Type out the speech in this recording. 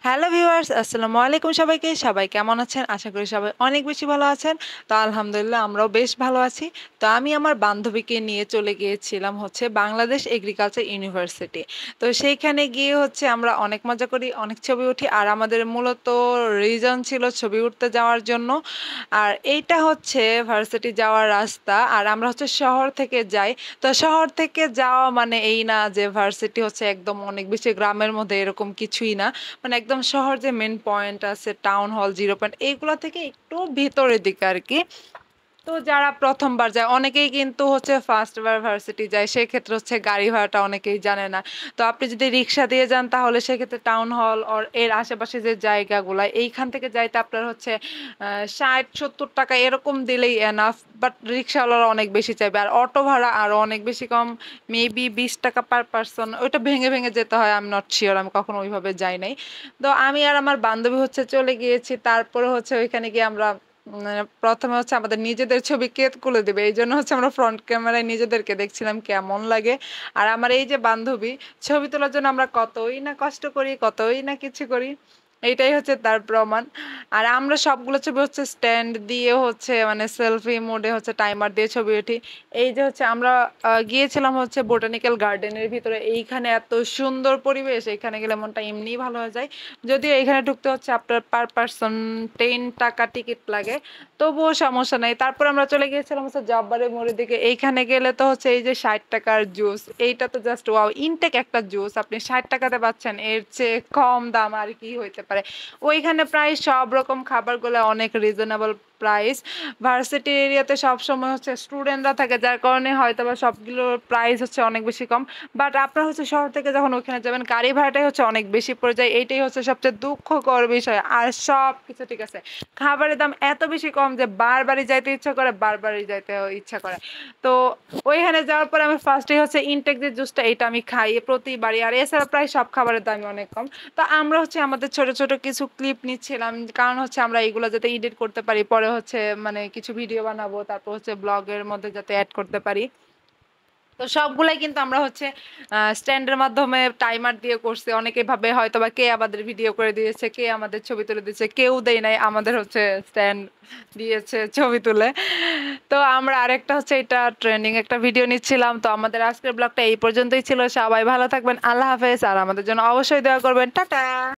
Hello viewers, আসসালামু আলাইকুম সবাইকে। সবাই কেমন আছেন? আশা করি সবাই অনেক বেশি ভালো আছেন। তো আলহামদুলিল্লাহ আমরাও বেশ ভালো আছি। তো আমি আমার বান্ধবীকে নিয়ে চলে গিয়েছিলাম হচ্ছে বাংলাদেশ এগ্রিকালচার ইউনিভার্সিটি। তো সেইখানে গিয়ে হচ্ছে আমরা অনেক মজা করি, অনেক ছবি উঠি। আর আমাদের মূলত রিজন ছিল ছবি উঠতে যাওয়ার জন্য। আর এইটা হচ্ছে ভার্সিটি যাওয়ার রাস্তা। আর আমরা হচ্ছে শহর থেকে যাই। তো শহর থেকে যাওয়া মানে এই না যে ভার্সিটি হচ্ছে একদম অনেক বেশি গ্রামের মধ্যে, এরকম কিছুই না। মানে একদম শহর যে মেন পয়েন্ট আছে, টাউন হল, জিরো পয়েন্ট, এইগুলা থেকে একটু ভেতরের দিকে আর কি। তো যারা প্রথমবার যায় অনেকেই কিন্তু হচ্ছে ফার্স্ট বার ভার্সিটি যায়, সেক্ষেত্রে হচ্ছে গাড়ি ভাড়াটা অনেকেই জানে না। তো আপনি যদি রিক্সা দিয়ে যান তাহলে সেক্ষেত্রে টাউন হল আর এর আশেপাশে যে জায়গাগুলা, এইখান থেকে যাইতে আপনার হচ্ছে 60-70 টাকা এরকম দিলেই এনাফ। বাট রিক্সাওয়ালারা অনেক বেশি চাইবে, আর অটো ভাড়া আরো অনেক বেশি কম, মেবি 20 টাকা পার পার্সন। ওইটা ভেঙে ভেঙে যেতে হয়, আমি নট শিওর, আমি কখনো ওইভাবে যাই নাই। তো আমি আর আমার বান্ধবী হচ্ছে চলে গিয়েছি। তারপরে হচ্ছে ওইখানে গিয়ে আমরা প্রথমে হচ্ছে আমাদের নিজেদের ছবি কে তুলে দিবে, এই জন্য হচ্ছে আমরা ফ্রন্ট ক্যামেরায় নিজেদেরকে দেখছিলাম কেমন লাগে। আর আমার এই যে বান্ধবী, ছবি তোলার জন্য আমরা কতই না কষ্ট করি, কতই না কিছু করি, এইটাই হচ্ছে তার প্রমাণ। আর আমরা সবগুলো ছবি হচ্ছে স্ট্যান্ড দিয়ে হচ্ছে মানে সেলফি মোডে হচ্ছে টাইমার দিয়ে ছবি উঠি। এই যে হচ্ছে আমরা গিয়েছিলাম হচ্ছে বোটানিক্যাল গার্ডেনের ভিতরে। এইখানে এত সুন্দর পরিবেশ, এইখানে গেলে মনটা এমনিই ভালো হয়ে যায়। যদিও এখানে ঢুকতে হচ্ছে আপনার পার পার্সন 10 টাকা টিকিট লাগে, তবুও সমস্যা নেই। তারপর আমরা চলে গিয়েছিলাম হচ্ছে জব্বারের মোড়ের দিকে। এইখানে গেলে তো হচ্ছে এই যে 60 টাকার জুস, এইটা তো জাস্ট ওয়াও, ইনটেক একটা জুস আপনি 60 টাকাতে পাচ্ছেন, এর চেয়ে কম দাম আর কি হইতে পারে। ওইখানে প্রায় সব রকম খাবারগুলো অনেক রিজনেবল প্রাইস। ভার্সিটি এরিয়াতে সবসময় হচ্ছে স্টুডেন্টরা থাকে, যার কারণে হয়তো বা সবগুলোর প্রাইস হচ্ছে অনেক বেশি কম। বাট আপনারা হচ্ছে শহর থেকে যখন ওইখানে যাবেন, গাড়ি ভাড়াটাই হচ্ছে অনেক বেশি পড়ে যায়, এইটাই হচ্ছে সবচেয়ে দুঃখকর বিষয়। আর সব কিছু ঠিক আছে, খাবারের দাম এত বেশি কম যে বারবারই যাইতে ইচ্ছা করে, বারবারই যাইতে ইচ্ছা করে। তো ওইখানে যাওয়ার পরে আমি ফার্স্টে হচ্ছে ইনটেক যে জুসটা, এটা আমি খাই প্রতিবারই। আর এছাড়া প্রায় সব খাবারের দামই অনেক কম। তো আমরা হচ্ছে আমাদের ছোট ছোট কিছু ক্লিপ নিচ্ছিলাম, কারণ হচ্ছে আমরা এগুলো যাতে এডিট করতে পারি, পরে হচ্ছে মানে কিছু ভিডিও বানাবো, তারপর হচ্ছে ব্লগের মধ্যে যাতে অ্যাড করতে পারি। তো সবগুলাই কিন্তু আমরা হচ্ছে স্ট্যান্ডের মাধ্যমে টাইমার দিয়ে করছি। অনেকে ভাবে হয়তোবা কে আমাদের ভিডিও করে দিয়েছে, কে আমাদের ছবি তুলে দিয়েছে, কেউ দেয় নাই, আমাদের হচ্ছে স্ট্যান্ড দিয়েছে ছবি তুলে। তো আমরা আরেকটা হচ্ছে এটা ট্রেন্ডিং একটা ভিডিও নিচ্ছিলাম। তো আমাদের আজকের ব্লগটা এই পর্যন্তই ছিল। সবাই ভালো থাকবেন, আল্লাহ হাফেজ। আর আমাদের জন্য অবশ্যই দোয়া করবেন। টাটা।